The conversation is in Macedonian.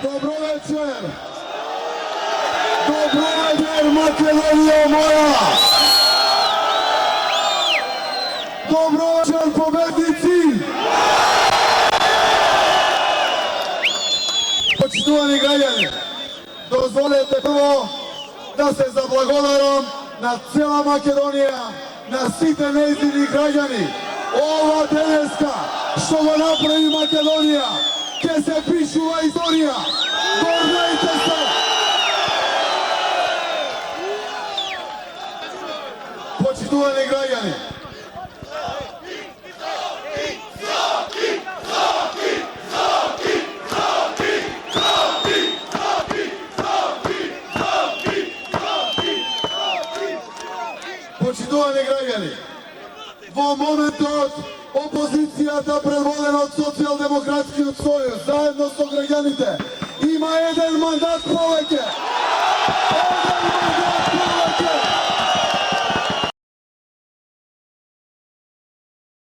Добро вечер! Добро вечер, Македонија моја! Добро вечер, победници! Почитувани граѓани, дозволете прво да се заблагодарам на цела Македонија, на сите нејзини граѓани. Ова денеска што го направи Македонија, ќе се пишува историја. Гордејте се! Почитувани граѓани, почитувани граѓани, во моментот опозицијата предводена од Социјалдемократскиот сојуз заедно со граѓаните има еден мандат повеќе.